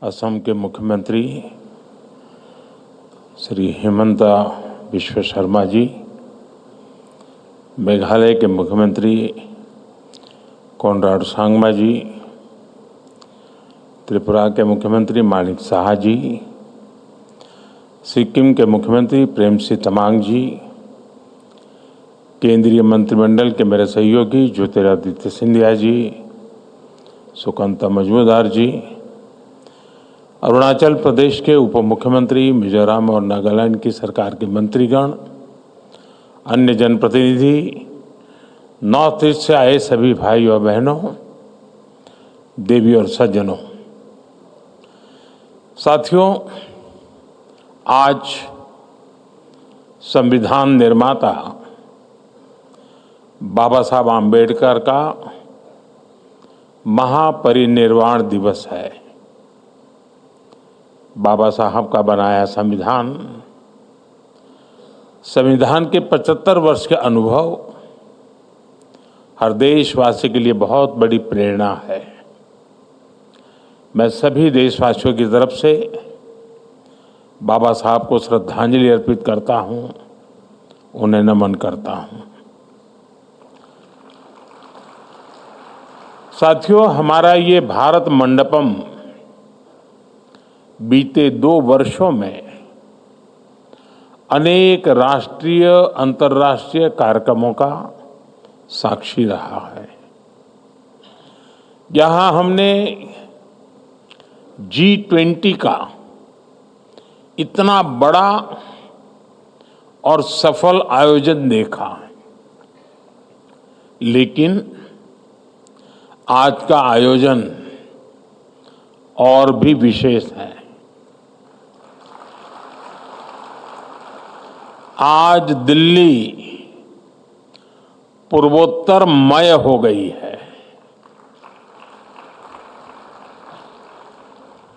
असम के मुख्यमंत्री श्री हिमंता बिश्व शर्मा जी, मेघालय के मुख्यमंत्री कोनराड सांगमा जी, त्रिपुरा के मुख्यमंत्री माणिक साहा जी, सिक्किम के मुख्यमंत्री प्रेमसिंह तमांग जी, केंद्रीय मंत्रिमंडल के मेरे सहयोगी ज्योतिरादित्य सिंधिया जी, सुकांता मजूमदार जी, अरुणाचल प्रदेश के उप मुख्यमंत्री, मिजोरम और नागालैंड की सरकार के मंत्रीगण, अन्य जनप्रतिनिधि, नॉर्थ ईस्ट से आए सभी भाई और बहनों, देवी और सज्जनों, साथियों, आज संविधान निर्माता बाबा साहब आम्बेडकर का महापरिनिर्वाण दिवस है। बाबा साहब का बनाया संविधान के 75 वर्ष के अनुभव हर देशवासी के लिए बहुत बड़ी प्रेरणा है। मैं सभी देशवासियों की तरफ से बाबा साहब को श्रद्धांजलि अर्पित करता हूं, उन्हें नमन करता हूं। साथियों, हमारा ये भारत मंडपम बीते 2 वर्षों में अनेक राष्ट्रीय अंतर्राष्ट्रीय कार्यक्रमों का साक्षी रहा है। यहाँ हमने G20 का इतना बड़ा और सफल आयोजन देखा, लेकिन आज का आयोजन और भी विशेष है। आज दिल्ली पूर्वोत्तरमय हो गई है।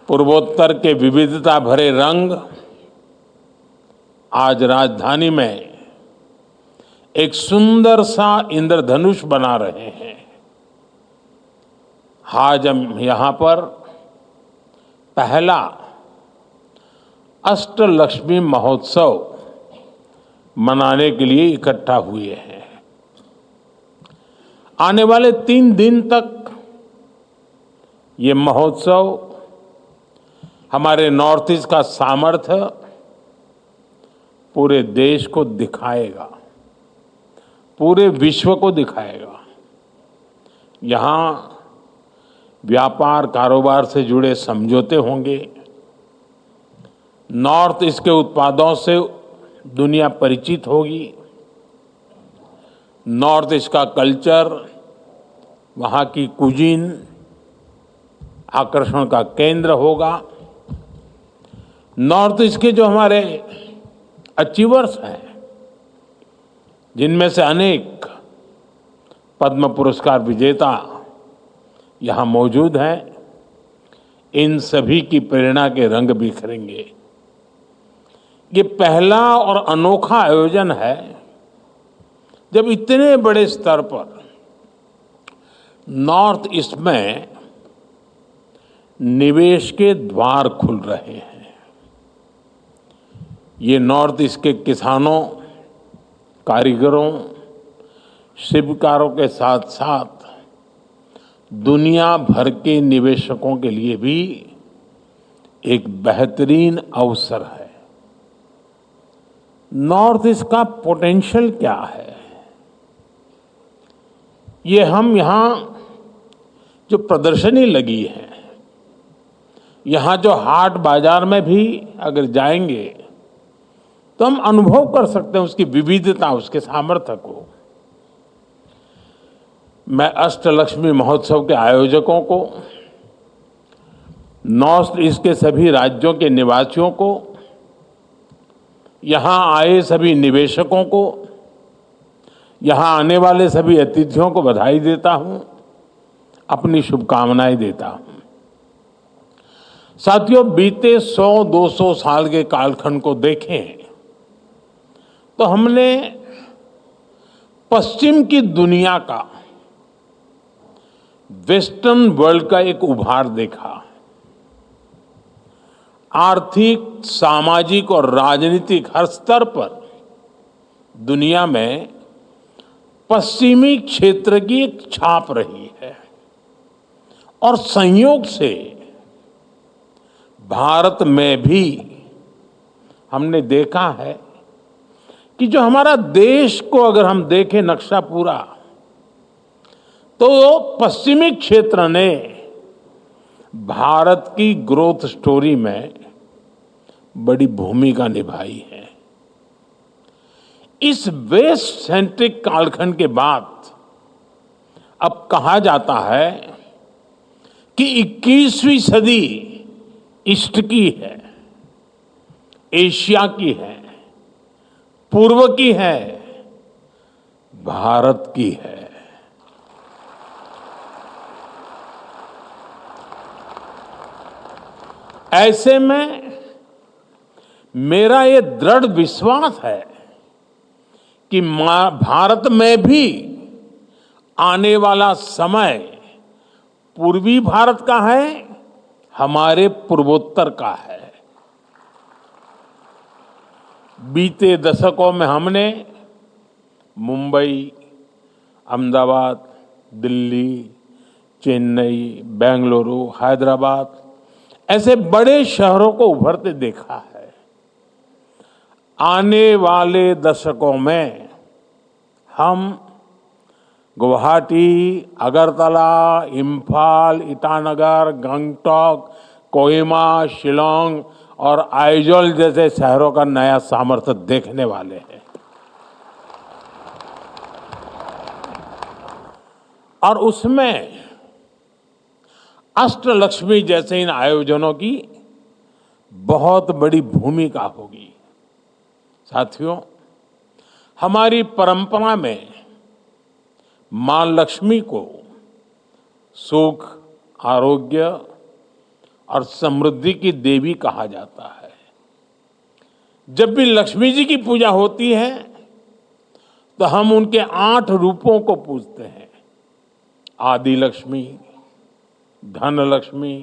पूर्वोत्तर के विविधता भरे रंग आज राजधानी में एक सुंदर सा इंद्रधनुष बना रहे हैं। आज हम यहाँ पर पहला अष्टलक्ष्मी महोत्सव मनाने के लिए इकट्ठा हुए हैं। आने वाले 3 दिन तक ये महोत्सव हमारे नॉर्थ ईस्ट का सामर्थ्य पूरे देश को दिखाएगा, पूरे विश्व को दिखाएगा। यहाँ व्यापार कारोबार से जुड़े समझौते होंगे, नॉर्थ ईस्ट के उत्पादों से दुनिया परिचित होगी, नॉर्थ ईस्ट का कल्चर, वहाँ की कुजीन आकर्षण का केंद्र होगा। नॉर्थ ईस्ट के जो हमारे अचीवर्स हैं, जिनमें से अनेक पद्म पुरस्कार विजेता यहाँ मौजूद हैं, इन सभी की प्रेरणा के रंग बिखरेंगे। ये पहला और अनोखा आयोजन है जब इतने बड़े स्तर पर नॉर्थ ईस्ट में निवेश के द्वार खुल रहे हैं। ये नॉर्थ ईस्ट के किसानों, कारीगरों, शिल्पकारों के साथ साथ दुनिया भर के निवेशकों के लिए भी एक बेहतरीन अवसर है। नॉर्थ ईस्ट का पोटेंशियल क्या है, ये हम यहाँ जो प्रदर्शनी लगी है, यहाँ जो हाट बाजार में भी अगर जाएंगे तो हम अनुभव कर सकते हैं उसकी विविधता, उसके सामर्थ्य को। मैं अष्टलक्ष्मी महोत्सव के आयोजकों को, नॉर्थ ईस्ट के सभी राज्यों के निवासियों को, यहाँ आए सभी निवेशकों को, यहाँ आने वाले सभी अतिथियों को बधाई देता हूँ, अपनी शुभकामनाएं देता हूँ। साथियों, बीते 100-200 साल के कालखंड को देखें तो हमने पश्चिम की दुनिया का, वेस्टर्न वर्ल्ड का एक उभार देखा। आर्थिक, सामाजिक और राजनीतिक हर स्तर पर दुनिया में पश्चिमी क्षेत्र की एक छाप रही है। और संयोग से भारत में भी हमने देखा है कि जो हमारा देश को अगर हम देखें नक्शा पूरा, तो पश्चिमी क्षेत्र ने भारत की ग्रोथ स्टोरी में बड़ी भूमिका निभाई है। इस वेस्ट सेंट्रिक कालखंड के बाद अब कहा जाता है कि 21वीं सदी ईस्ट की है, एशिया की है, पूर्व की है, भारत की है। ऐसे में मेरा ये दृढ़ विश्वास है कि भारत में भी आने वाला समय पूर्वी भारत का है, हमारे पूर्वोत्तर का है। बीते दशकों में हमने मुंबई, अहमदाबाद, दिल्ली, चेन्नई, बेंगलुरु, हैदराबाद ऐसे बड़े शहरों को उभरते देखा है। आने वाले दशकों में हम गुवाहाटी, अगरतला, इम्फाल, ईटानगर, गंगटोक, कोहिमा, शिलोंग और आइजोल जैसे शहरों का नया सामर्थ्य देखने वाले हैं। और उसमें अष्टलक्ष्मी जैसे इन आयोजनों की बहुत बड़ी भूमिका होगी। साथियों, हमारी परंपरा में मां लक्ष्मी को सुख, आरोग्य और समृद्धि की देवी कहा जाता है। जब भी लक्ष्मी जी की पूजा होती है तो हम उनके 8 रूपों को पूजते हैं। आदि लक्ष्मी, धन लक्ष्मी,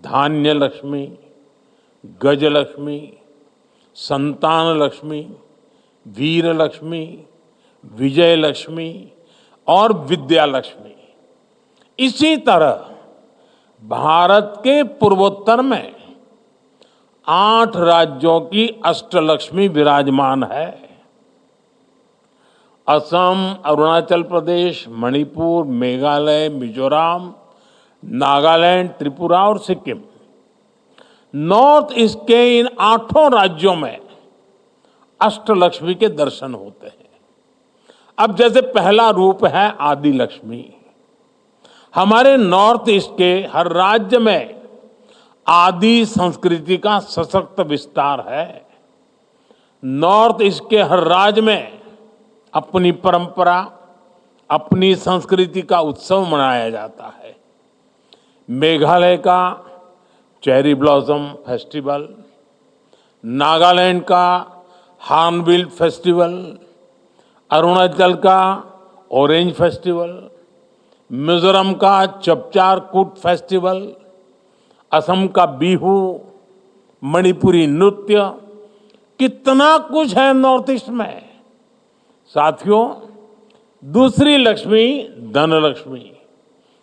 धान्य लक्ष्मी, गज लक्ष्मी, संतान लक्ष्मी, वीर लक्ष्मी, विजय लक्ष्मी और विद्या लक्ष्मी। इसी तरह भारत के पूर्वोत्तर में 8 राज्यों की अष्टलक्ष्मी विराजमान है। असम, अरुणाचल प्रदेश, मणिपुर, मेघालय, मिजोरम, नागालैंड, त्रिपुरा और सिक्किम, नॉर्थ ईस्ट के इन 8 राज्यों में अष्टलक्ष्मी के दर्शन होते हैं। अब जैसे पहला रूप है आदि लक्ष्मी। हमारे नॉर्थ ईस्ट के हर राज्य में आदि संस्कृति का सशक्त विस्तार है। नॉर्थ ईस्ट के हर राज्य में अपनी परंपरा, अपनी संस्कृति का उत्सव मनाया जाता है। मेघालय का चेरी ब्लॉसम फेस्टिवल, नागालैंड का हार्नबिल फेस्टिवल, अरुणाचल का ऑरेंज फेस्टिवल, मिजोरम का चपचार कूट फेस्टिवल, असम का बिहू, मणिपुरी नृत्य, कितना कुछ है नॉर्थ ईस्ट में। साथियों, दूसरी लक्ष्मी धन लक्ष्मी,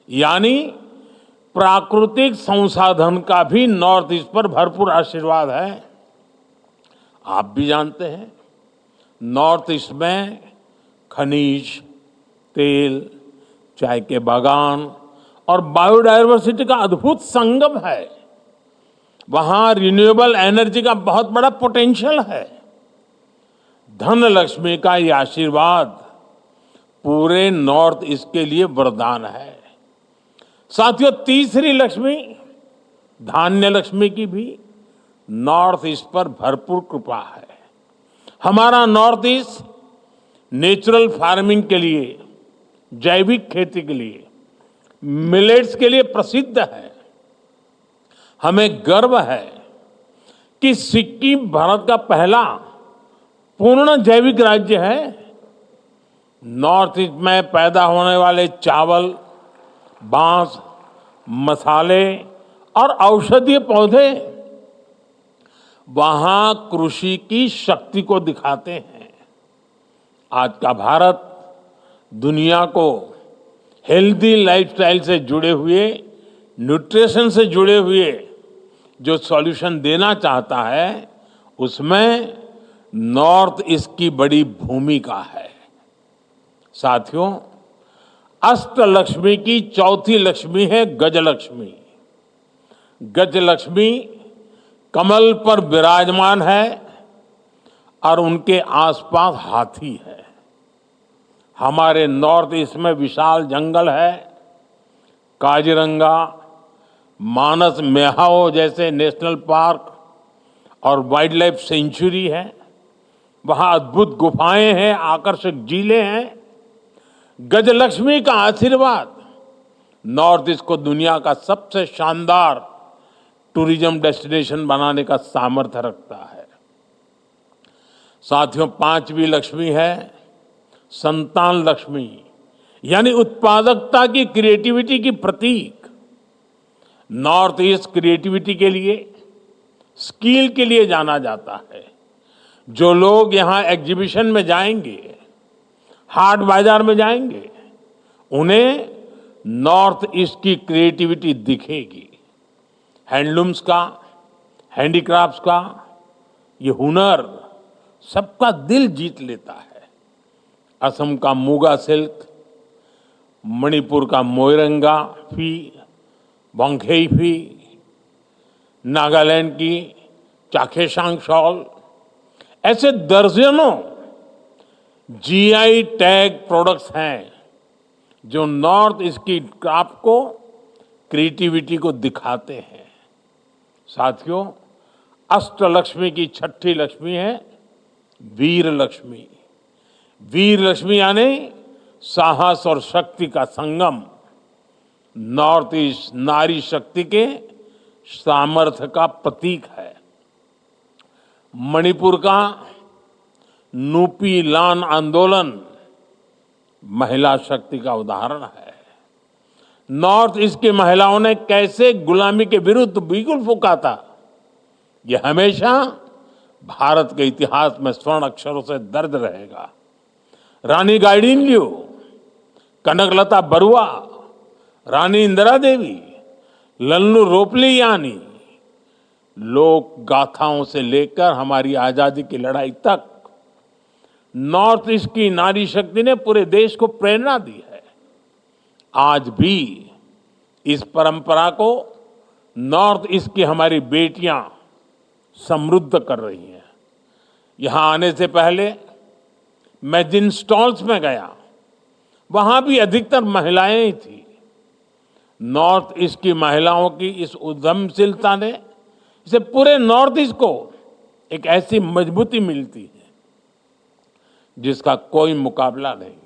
यानी प्राकृतिक संसाधन का भी नॉर्थ ईस्ट पर भरपूर आशीर्वाद है। आप भी जानते हैं, नॉर्थ ईस्ट में खनिज, तेल, चाय के बागान और बायोडायवर्सिटी का अद्भुत संगम है। वहां रिन्यूएबल एनर्जी का बहुत बड़ा पोटेंशियल है। धन लक्ष्मी का ये आशीर्वाद पूरे नॉर्थ ईस्ट के लिए वरदान है। साथियों, तीसरी लक्ष्मी धान्य लक्ष्मी की भी नॉर्थ ईस्ट पर भरपूर कृपा है। हमारा नॉर्थ ईस्ट नेचुरल फार्मिंग के लिए, जैविक खेती के लिए, मिलेट्स के लिए प्रसिद्ध है। हमें गर्व है कि सिक्किम भारत का पहला पूर्ण जैविक राज्य है। नॉर्थ ईस्ट में पैदा होने वाले चावल, बांस, मसाले और औषधीय पौधे वहां कृषि की शक्ति को दिखाते हैं। आज का भारत दुनिया को हेल्दी लाइफस्टाइल से जुड़े हुए, न्यूट्रिशन से जुड़े हुए जो सॉल्यूशन देना चाहता है, उसमें नॉर्थ ईस्ट की बड़ी भूमिका है। साथियों, अष्टलक्ष्मी की चौथी लक्ष्मी है गजलक्ष्मी। गजलक्ष्मी कमल पर विराजमान है और उनके आसपास हाथी है। हमारे नॉर्थ ईस्ट में विशाल जंगल है। काजीरंगा, मानस मेहाओ जैसे नेशनल पार्क और वाइल्ड लाइफ सेंचुरी है। वहां अद्भुत गुफाएं हैं, आकर्षक झीलें हैं। गजलक्ष्मी का आशीर्वाद नॉर्थ ईस्ट को दुनिया का सबसे शानदार टूरिज्म डेस्टिनेशन बनाने का सामर्थ्य रखता है। साथियों, पांचवी लक्ष्मी है संतान लक्ष्मी, यानी उत्पादकता की, क्रिएटिविटी की प्रतीक। नॉर्थ ईस्ट क्रिएटिविटी के लिए, स्किल के लिए जाना जाता है। जो लोग यहां एग्जीबिशन में जाएंगे, हाट बाजार में जाएंगे, उन्हें नॉर्थ ईस्ट की क्रिएटिविटी दिखेगी। हैंडलूम्स का, हैंडीक्राफ्ट्स का ये हुनर सबका दिल जीत लेता है। असम का मुगा सिल्क, मणिपुर का मोइरंगा फी, वांगखेई फी, नागालैंड की चाखेसांग शॉल, ऐसे दर्जनों जीआई टैग प्रोडक्ट्स हैं जो नॉर्थ ईस्ट की क्राफ्ट को, क्रिएटिविटी को दिखाते हैं। साथियों, अष्टलक्ष्मी की छठी लक्ष्मी है वीर लक्ष्मी। वीर लक्ष्मी यानी साहस और शक्ति का संगम। नॉर्थ ईस्ट नारी शक्ति के सामर्थ्य का प्रतीक है। मणिपुर का नुपी लान आंदोलन महिला शक्ति का उदाहरण है। नॉर्थ ईस्ट की महिलाओं ने कैसे गुलामी के विरुद्ध बिगुल फूंका था, यह हमेशा भारत के इतिहास में स्वर्ण अक्षरों से दर्ज रहेगा। रानी गाइडिनल्यू, कनकलता बरुआ, रानी इंदिरा देवी, लल्लू रोपली यानी लोक गाथाओं से लेकर हमारी आजादी की लड़ाई तक नॉर्थ ईस्ट की नारी शक्ति ने पूरे देश को प्रेरणा दी है। आज भी इस परंपरा को नॉर्थ ईस्ट की हमारी बेटियां समृद्ध कर रही हैं। यहां आने से पहले मैं जिन स्टॉल्स में गया, वहां भी अधिकतर महिलाएं ही थी। नॉर्थ ईस्ट की महिलाओं की इस उद्यमशीलता ने इसे पूरे नॉर्थ ईस्ट को एक ऐसी मजबूती मिलती है जिसका कोई मुकाबला नहीं।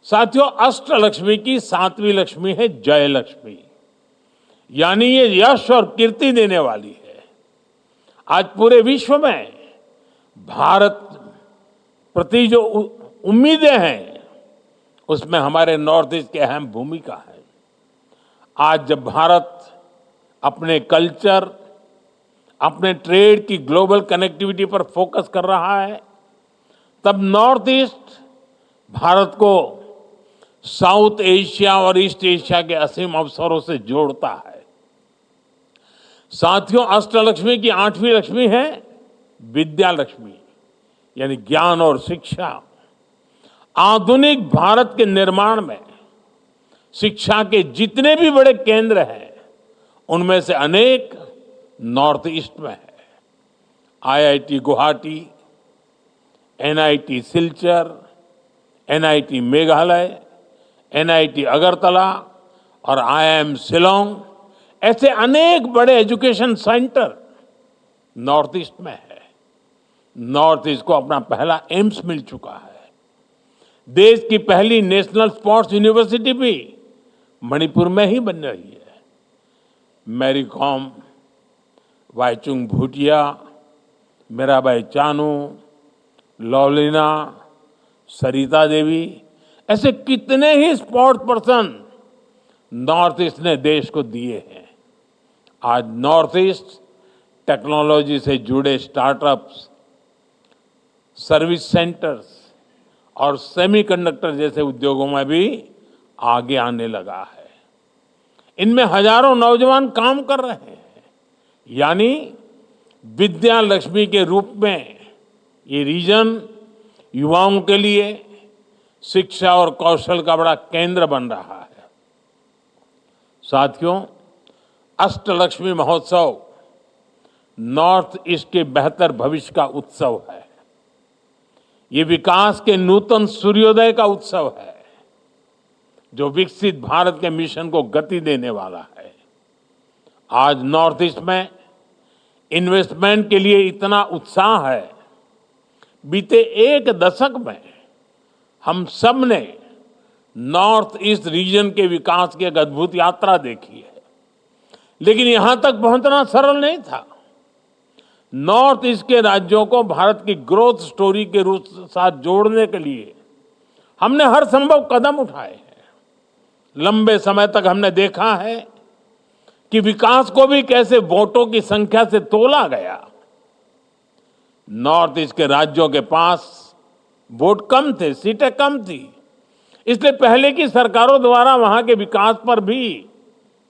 साथियों, अष्टलक्ष्मी की सातवीं लक्ष्मी है जय लक्ष्मी, यानी ये यश और कीर्ति देने वाली है। आज पूरे विश्व में भारत प्रति जो उम्मीदें हैं, उसमें हमारे नॉर्थ ईस्ट की अहम भूमिका है। आज जब भारत अपने कल्चर, अपने ट्रेड की ग्लोबल कनेक्टिविटी पर फोकस कर रहा है, तब नॉर्थ ईस्ट भारत को साउथ एशिया और ईस्ट एशिया के असीम अवसरों से जोड़ता है। साथियों, अष्टलक्ष्मी की आठवीं लक्ष्मी है विद्या लक्ष्मी, यानी ज्ञान और शिक्षा। आधुनिक भारत के निर्माण में शिक्षा के जितने भी बड़े केंद्र हैं, उनमें से अनेक नॉर्थ ईस्ट में है। IIT Guwahati, NIT Silchar, NIT Meghalaya, NIT Agartala और आईआईएम शिलोंग, ऐसे अनेक बड़े एजुकेशन सेंटर नॉर्थ ईस्ट में है। नॉर्थ ईस्ट को अपना पहला एम्स मिल चुका है। देश की पहली नेशनल स्पोर्ट्स यूनिवर्सिटी भी मणिपुर में ही बन रही है। मैरी कॉम, वाईचुंग भूटिया, मीराबाई चानू, लवलीना, सरिता देवी, ऐसे कितने ही स्पोर्ट्स पर्सन नॉर्थ ईस्ट ने देश को दिए हैं। आज नॉर्थ ईस्ट टेक्नोलॉजी से जुड़े स्टार्टअप्स, सर्विस सेंटर्स और सेमीकंडक्टर जैसे उद्योगों में भी आगे आने लगा है। इनमें हजारों नौजवान काम कर रहे हैं। यानी विद्या लक्ष्मी के रूप में ये रीजन युवाओं के लिए शिक्षा और कौशल का बड़ा केंद्र बन रहा है। साथियों, अष्टलक्ष्मी महोत्सव नॉर्थ ईस्ट के बेहतर भविष्य का उत्सव है। ये विकास के नूतन सूर्योदय का उत्सव है, जो विकसित भारत के मिशन को गति देने वाला है। आज नॉर्थ ईस्ट में इन्वेस्टमेंट के लिए इतना उत्साह है। बीते एक दशक में हम सब ने नॉर्थ ईस्ट रीजन के विकास की एक अद्भुत यात्रा देखी है, लेकिन यहां तक पहुंचना सरल नहीं था। नॉर्थ ईस्ट के राज्यों को भारत की ग्रोथ स्टोरी के रूप साथ जोड़ने के लिए हमने हर संभव कदम उठाए हैं। लंबे समय तक हमने देखा है कि विकास को भी कैसे वोटों की संख्या से तोला गया। नॉर्थ ईस्ट के राज्यों के पास वोट कम थे, सीटें कम थी, इसलिए पहले की सरकारों द्वारा वहां के विकास पर भी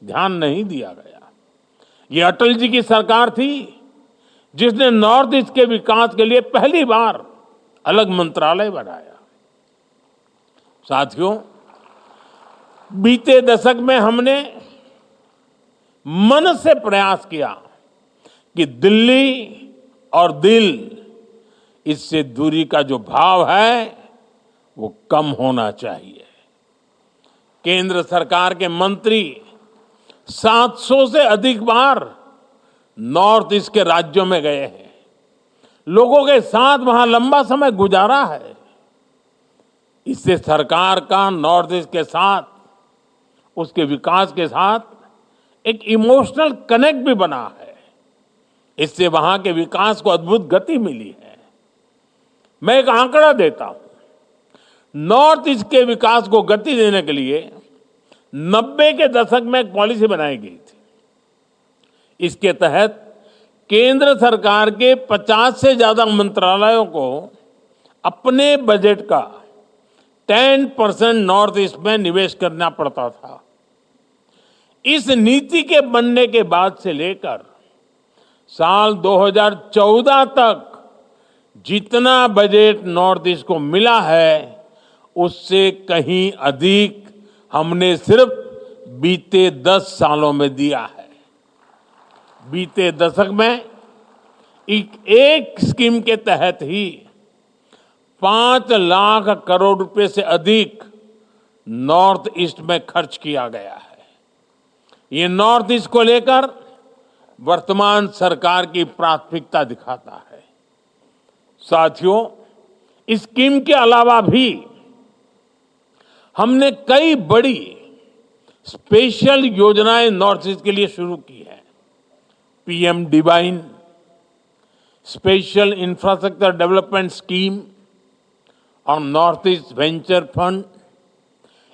ध्यान नहीं दिया गया। ये अटल जी की सरकार थी जिसने नॉर्थ ईस्ट के विकास के लिए पहली बार अलग मंत्रालय बनाया। साथियों, बीते दशक में हमने मन से प्रयास किया कि दिल्ली और दिल, इससे दूरी का जो भाव है वो कम होना चाहिए। केंद्र सरकार के मंत्री 700 से अधिक बार नॉर्थ ईस्ट के राज्यों में गए हैं, लोगों के साथ वहां लंबा समय गुजारा है। इससे सरकार का नॉर्थ ईस्ट के साथ, उसके विकास के साथ एक इमोशनल कनेक्ट भी बना है। इससे वहां के विकास को अद्भुत गति मिली है। मैं एक आंकड़ा देता हूं। नॉर्थ ईस्ट के विकास को गति देने के लिए 90 के दशक में एक पॉलिसी बनाई गई थी। इसके तहत केंद्र सरकार के 50 से ज्यादा मंत्रालयों को अपने बजट का 10% नॉर्थ ईस्ट में निवेश करना पड़ता था। इस नीति के बनने के बाद से लेकर साल 2014 तक जितना बजट नॉर्थ ईस्ट को मिला है, उससे कहीं अधिक हमने सिर्फ बीते 10 सालों में दिया है। बीते दशक में एक स्कीम के तहत ही 5 लाख करोड़ रुपए से अधिक नॉर्थ ईस्ट में खर्च किया गया है। ये नॉर्थ ईस्ट को लेकर वर्तमान सरकार की प्राथमिकता दिखाता है। साथियों, इस स्कीम के अलावा भी हमने कई बड़ी स्पेशल योजनाएं नॉर्थ ईस्ट के लिए शुरू की है। PM divine, special infrastructure development scheme और नॉर्थ ईस्ट वेंचर फंड।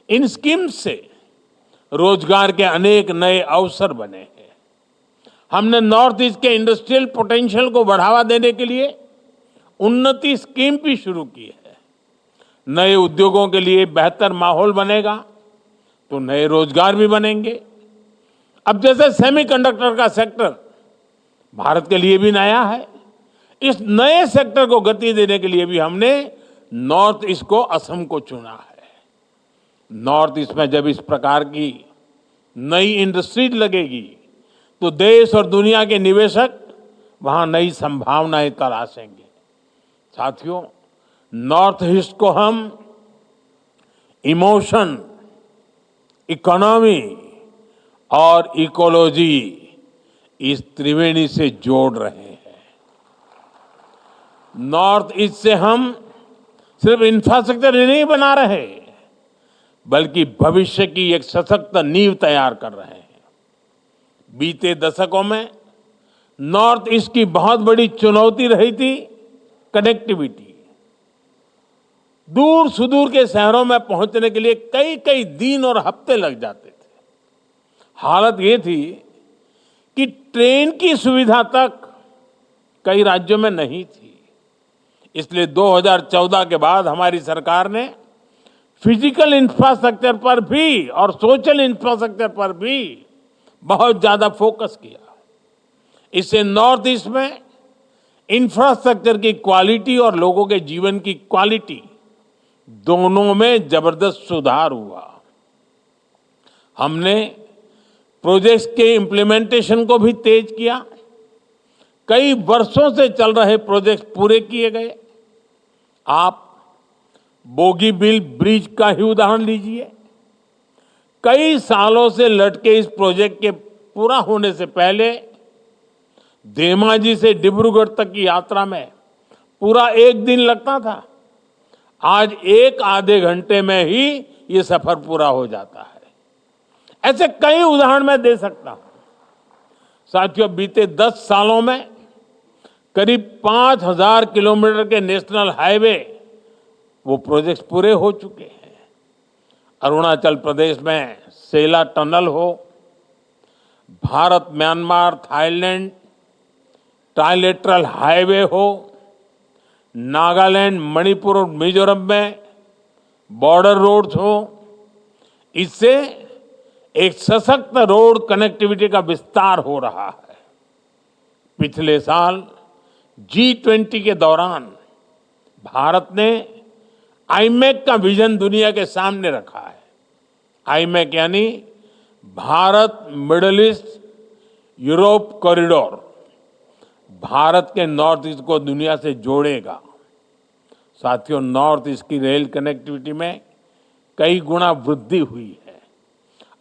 इन स्कीम से रोजगार के अनेक नए अवसर बने हैं। हमने नॉर्थ ईस्ट के इंडस्ट्रियल पोटेंशियल को बढ़ावा देने के लिए उन्नति स्कीम भी शुरू की है। नए उद्योगों के लिए बेहतर माहौल बनेगा तो नए रोजगार भी बनेंगे। अब जैसे सेमीकंडक्टर का सेक्टर भारत के लिए भी नया है, इस नए सेक्टर को गति देने के लिए भी हमने नॉर्थ ईस्ट को, असम को चुना है। नॉर्थ ईस्ट में जब इस प्रकार की नई इंडस्ट्री लगेगी तो देश और दुनिया के निवेशक वहां नई संभावनाएं तलाशेंगे। साथियों, नॉर्थ ईस्ट को हम इमोशन, इकोनॉमी और इकोलॉजी, इस त्रिवेणी से जोड़ रहे हैं। नॉर्थ ईस्ट से हम सिर्फ इंफ्रास्ट्रक्चर ही नहीं बना रहे, बल्कि भविष्य की एक सशक्त नींव तैयार कर रहे हैं। बीते दशकों में नॉर्थ ईस्ट की बहुत बड़ी चुनौती रही थी कनेक्टिविटी। दूर सुदूर के शहरों में पहुंचने के लिए कई कई दिन और हफ्ते लग जाते थे। हालत ये थी कि ट्रेन की सुविधा तक कई राज्यों में नहीं थी। इसलिए 2014 के बाद हमारी सरकार ने फिजिकल इंफ्रास्ट्रक्चर पर भी और सोशल इंफ्रास्ट्रक्चर पर भी बहुत ज्यादा फोकस किया। इससे नॉर्थ ईस्ट में इंफ्रास्ट्रक्चर की क्वालिटी और लोगों के जीवन की क्वालिटी दोनों में जबरदस्त सुधार हुआ। हमने प्रोजेक्ट्स के इम्प्लीमेंटेशन को भी तेज किया। कई वर्षों से चल रहे प्रोजेक्ट्स पूरे किए गए। आप बोगीबील ब्रिज का ही उदाहरण लीजिए। कई सालों से लटके इस प्रोजेक्ट के पूरा होने से पहले धेमाजी से डिब्रूगढ़ तक की यात्रा में पूरा एक दिन लगता था। आज एक आधे घंटे में ही ये सफर पूरा हो जाता है। ऐसे कई उदाहरण मैं दे सकता हूं। साथियों, बीते 10 सालों में करीब 5000 किलोमीटर के नेशनल हाईवे वो प्रोजेक्ट्स पूरे हो चुके हैं। अरुणाचल प्रदेश में सेला टनल हो, Bharat Myanmar Thailand trilateral highway हो, नागालैंड मणिपुर और मिजोरम में बॉर्डर रोड्स हो, इससे एक सशक्त रोड कनेक्टिविटी का विस्तार हो रहा है। पिछले साल G20 के दौरान भारत ने आईमेक का विजन दुनिया के सामने रखा है। आईमेक यानी Bharat middle east Europe corridor Bharat के नॉर्थ ईस्ट को दुनिया से जोड़ेगा। साथियों, नॉर्थ ईस्ट की रेल कनेक्टिविटी में कई गुना वृद्धि हुई है।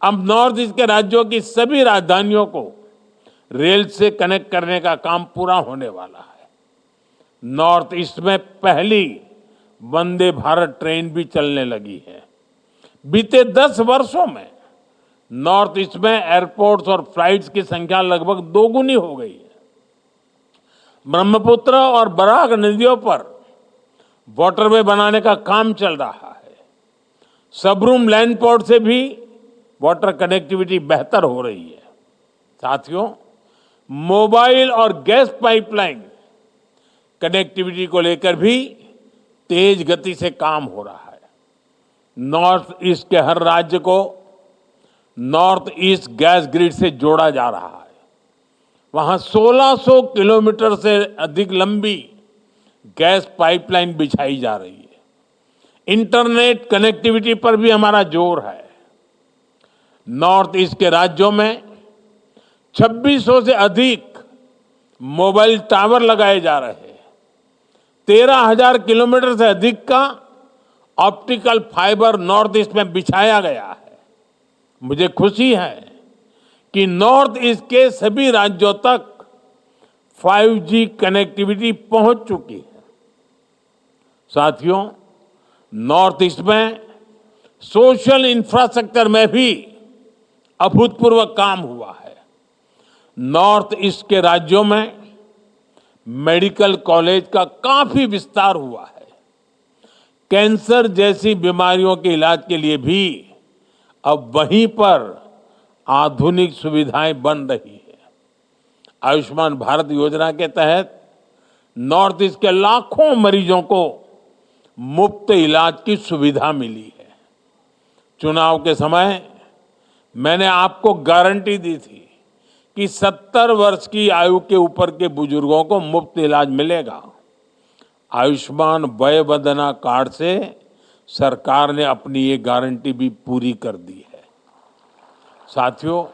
अब नॉर्थ ईस्ट के राज्यों की सभी राजधानियों को रेल से कनेक्ट करने का काम पूरा होने वाला है। नॉर्थ ईस्ट में पहली वंदे भारत ट्रेन भी चलने लगी है। बीते 10 वर्षों में नॉर्थ ईस्ट में एयरपोर्ट्स और फ्लाइट्स की संख्या लगभग दोगुनी हो गई है। ब्रह्मपुत्र और बराक नदियों पर वाटरवे बनाने का काम चल रहा है। सबरूम लैंड पोर्ट से भी वाटर कनेक्टिविटी बेहतर हो रही है। साथियों, मोबाइल और गैस पाइपलाइन कनेक्टिविटी को लेकर भी तेज गति से काम हो रहा है। नॉर्थ ईस्ट के हर राज्य को नॉर्थ ईस्ट गैस ग्रिड से जोड़ा जा रहा है। वहां 1600 किलोमीटर से अधिक लंबी गैस पाइपलाइन बिछाई जा रही है। इंटरनेट कनेक्टिविटी पर भी हमारा जोर है। नॉर्थ ईस्ट के राज्यों में 2600 से अधिक मोबाइल टावर लगाए जा रहे हैं। 13,000 किलोमीटर से अधिक का ऑप्टिकल फाइबर नॉर्थ ईस्ट में बिछाया गया है। मुझे खुशी है कि नॉर्थ ईस्ट के सभी राज्यों तक 5G कनेक्टिविटी पहुंच चुकी है। साथियों, नॉर्थ ईस्ट में सोशल इंफ्रास्ट्रक्चर में भी अभूतपूर्व काम हुआ है। नॉर्थ ईस्ट के राज्यों में मेडिकल कॉलेज का काफी विस्तार हुआ है। कैंसर जैसी बीमारियों के इलाज के लिए भी अब वहीं पर आधुनिक सुविधाएं बन रही है। आयुष्मान भारत योजना के तहत नॉर्थ ईस्ट के लाखों मरीजों को मुफ्त इलाज की सुविधा मिली है। चुनाव के समय मैंने आपको गारंटी दी थी कि 70 वर्ष की आयु के ऊपर के बुजुर्गों को मुफ्त इलाज मिलेगा। आयुष्मान वय वंदना कार्ड से सरकार ने अपनी ये गारंटी भी पूरी कर दी है। साथियों,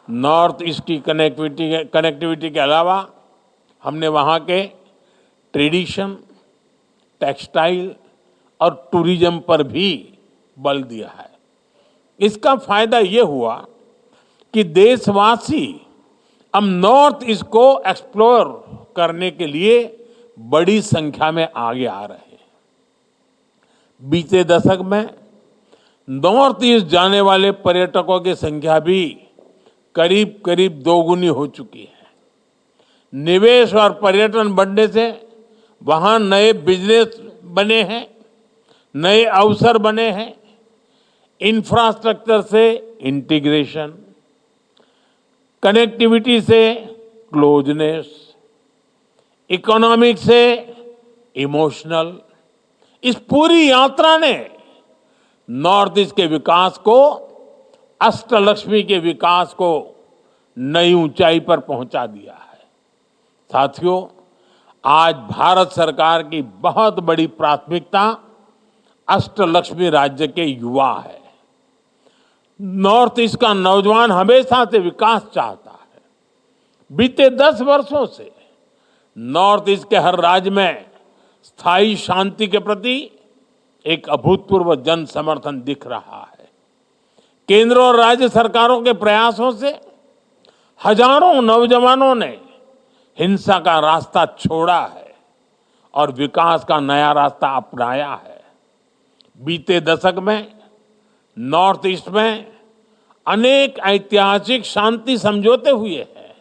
नॉर्थ ईस्ट की कनेक्टिविटी के अलावा हमने वहाँ के ट्रेडिशन, टेक्सटाइल और टूरिज्म पर भी बल दिया है। इसका फायदा ये हुआ कि देशवासी अब नॉर्थ ईस्ट को एक्सप्लोर करने के लिए बड़ी संख्या में आगे आ रहे हैं। बीते दशक में नॉर्थ ईस्ट जाने वाले पर्यटकों की संख्या भी करीब करीब दोगुनी हो चुकी है। निवेश और पर्यटन बढ़ने से वहां नए बिजनेस बने हैं, नए अवसर बने हैं। इंफ्रास्ट्रक्चर से इंटीग्रेशन, कनेक्टिविटी से क्लोजनेस, इकोनॉमिक से इमोशनल, इस पूरी यात्रा ने नॉर्थ ईस्ट के विकास को, अष्टलक्ष्मी के विकास को नई ऊंचाई पर पहुंचा दिया है। साथियों, आज भारत सरकार की बहुत बड़ी प्राथमिकता अष्टलक्ष्मी राज्य के युवा है। नॉर्थ ईस्ट का नौजवान हमेशा से विकास चाहता है। बीते 10 वर्षों से नॉर्थ ईस्ट के हर राज्य में स्थायी शांति के प्रति एक अभूतपूर्व जन समर्थन दिख रहा है। केंद्र और राज्य सरकारों के प्रयासों से हजारों नौजवानों ने हिंसा का रास्ता छोड़ा है और विकास का नया रास्ता अपनाया है। बीते दशक में नॉर्थ ईस्ट में अनेक ऐतिहासिक शांति समझौते हुए हैं।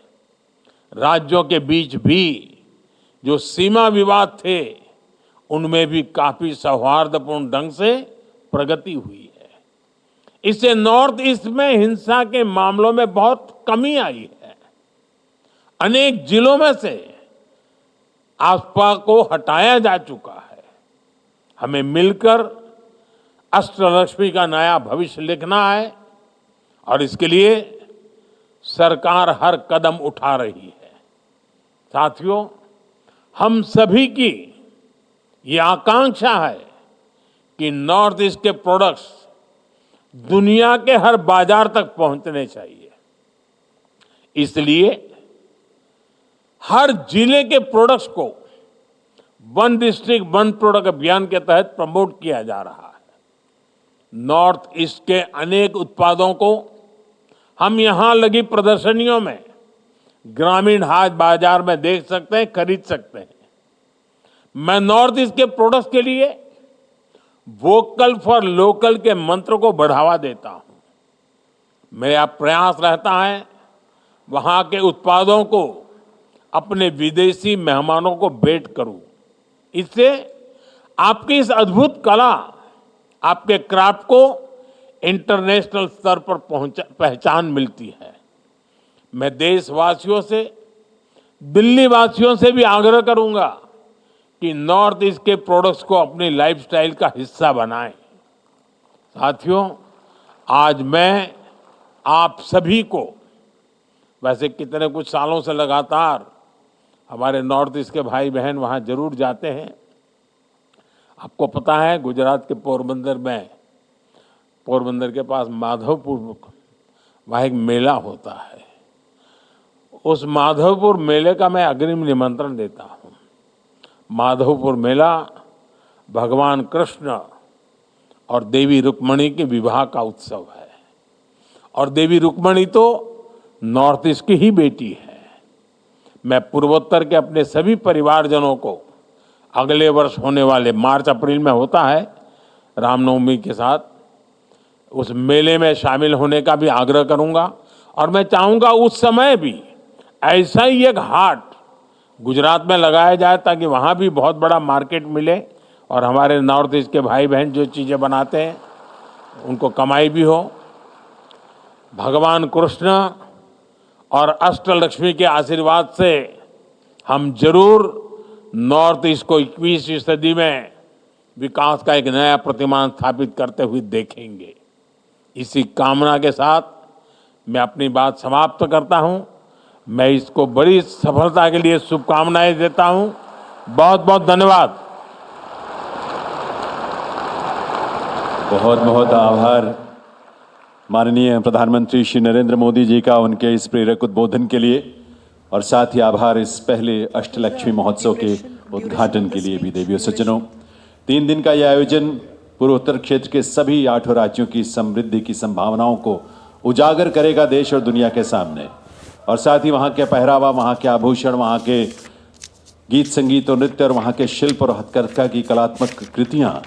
राज्यों के बीच भी जो सीमा विवाद थे, उनमें भी काफी सौहार्दपूर्ण ढंग से प्रगति हुई है। इससे नॉर्थ ईस्ट में हिंसा के मामलों में बहुत कमी आई है। अनेक जिलों में से आफ्वाह को हटाया जा चुका है। हमें मिलकर अष्टलक्ष्मी का नया भविष्य लिखना है और इसके लिए सरकार हर कदम उठा रही है। साथियों, हम सभी की ये आकांक्षा है कि नॉर्थ ईस्ट के प्रोडक्ट्स दुनिया के हर बाजार तक पहुंचने चाहिए। इसलिए हर जिले के प्रोडक्ट्स को वन डिस्ट्रिक्ट वन प्रोडक्ट अभियान के तहत प्रमोट किया जा रहा है। नॉर्थ ईस्ट के अनेक उत्पादों को हम यहां लगी प्रदर्शनियों में, ग्रामीण हाट बाजार में देख सकते हैं, खरीद सकते हैं। मैं नॉर्थ ईस्ट के प्रोडक्ट्स के लिए वोकल फॉर लोकल के मंत्र को बढ़ावा देता हूं। मेरा प्रयास रहता है वहां के उत्पादों को अपने विदेशी मेहमानों को भेंट करूं। इससे आपकी इस अद्भुत कला, आपके क्राफ्ट को इंटरनेशनल स्तर पर पहचान मिलती है। मैं देशवासियों से, दिल्ली वासियों से भी आग्रह करूंगा कि नॉर्थ ईस्ट के प्रोडक्ट्स को अपनी लाइफस्टाइल का हिस्सा बनाएं। साथियों, आज मैं आप सभी को, वैसे कितने कुछ सालों से लगातार हमारे नॉर्थ ईस्ट के भाई बहन वहाँ जरूर जाते हैं। आपको पता है, गुजरात के पोरबंदर में, पोरबंदर के पास माधवपुर, वहाँ एक मेला होता है। उस माधवपुर मेले का मैं अग्रिम निमंत्रण देता हूँ। माधवपुर मेला भगवान कृष्ण और देवी रुक्मणी के विवाह का उत्सव है और देवी रुक्मणी तो नॉर्थ ईस्ट की ही बेटी है। मैं पूर्वोत्तर के अपने सभी परिवारजनों को अगले वर्ष होने वाले मार्च अप्रैल में होता है रामनवमी के साथ, उस मेले में शामिल होने का भी आग्रह करूंगा और मैं चाहूंगा उस समय भी ऐसा ही एक हाट गुजरात में लगाया जाए ताकि वहाँ भी बहुत बड़ा मार्केट मिले और हमारे नॉर्थ ईस्ट के भाई बहन जो चीज़ें बनाते हैं उनको कमाई भी हो। भगवान कृष्ण और अष्टलक्ष्मी के आशीर्वाद से हम जरूर नॉर्थ ईस्ट को 21वीं सदी में विकास का एक नया प्रतिमान स्थापित करते हुए देखेंगे। इसी कामना के साथ मैं अपनी बात समाप्त करता हूं। मैं इसको बड़ी सफलता के लिए शुभकामनाएं देता हूं। बहुत बहुत धन्यवाद। बहुत बहुत आभार माननीय प्रधानमंत्री श्री नरेंद्र मोदी जी का उनके इस प्रेरक उद्बोधन के लिए, और साथ ही आभार इस पहले अष्टलक्ष्मी महोत्सव के उद्घाटन के लिए भी। देवियों सज्जनों, 3 दिन का यह आयोजन पूर्वोत्तर क्षेत्र के सभी 8 राज्यों की समृद्धि की संभावनाओं को उजागर करेगा देश और दुनिया के सामने, और साथ ही वहाँ के पहरावा, वहाँ के आभूषण, वहाँ के गीत संगीत और नृत्य और वहाँ के शिल्प और हथकरघा की कलात्मक कृतियाँ,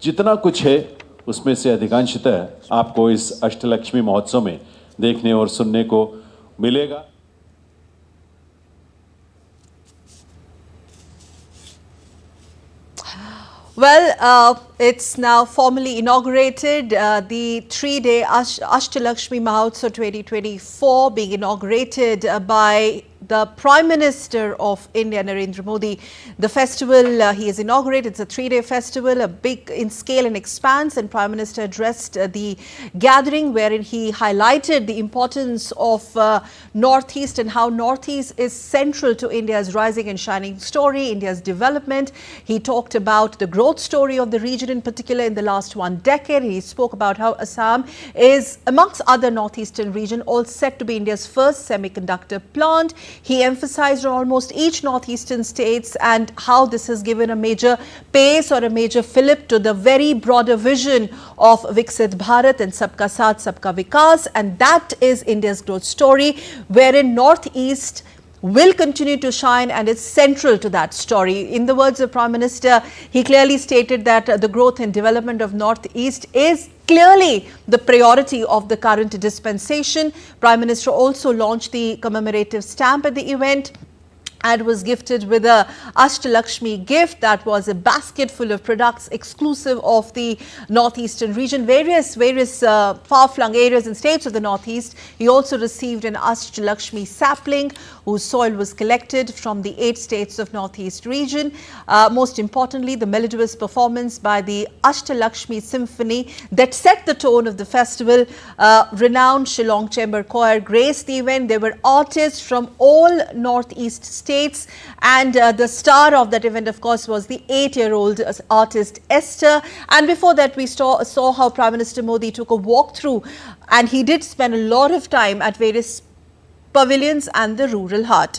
जितना कुछ है उसमें से अधिकांशतः आपको इस अष्टलक्ष्मी महोत्सव में देखने और सुनने को मिलेगा। Well, it's now formally inaugurated, the 3-day Ashtalakshmi Mahotsav 2024 being inaugurated by the Prime Minister of India, Narendra Modi. The festival he has inaugurated, it's a 3-day festival, a big in scale and expanse, and Prime Minister addressed the gathering wherein he highlighted the importance of Northeast and how Northeast is central to India's rising and shining story, India's development. He talked about the growth story of the region in particular in the last 1 decade. He spoke about how Assam is, amongst other northeastern region, all set to be India's first semiconductor plant. He emphasized on almost each northeastern states and how this has given a major pace or a major fillip to the very broader vision of Viksit Bharat and Sabka Saath, Sabka Vikas, and that is India's growth story, wherein Northeast will continue to shine and is central to that story. In the words of Prime Minister, he clearly stated that the growth and development of Northeast is clearly the priority of the current dispensation. Prime Minister also launched the commemorative stamp at the event and was gifted with a Ashtalakshmi gift that was a basket full of products exclusive of the northeastern region, various far-flung areas and states of the northeast. He also received an Ashtalakshmi sapling whose soil was collected from the 8 states of northeast region. Most importantly, the melodious performance by the Ashtalakshmi Symphony that set the tone of the festival. Renowned Shillong Chamber Choir graced the event. There were artists from all northeast states, and the star of that event, of course, was the 8-year-old artist Esther. And before that, we saw how Prime Minister Modi took a walk through, and he did spend a lot of time at various pavilions and the rural heart.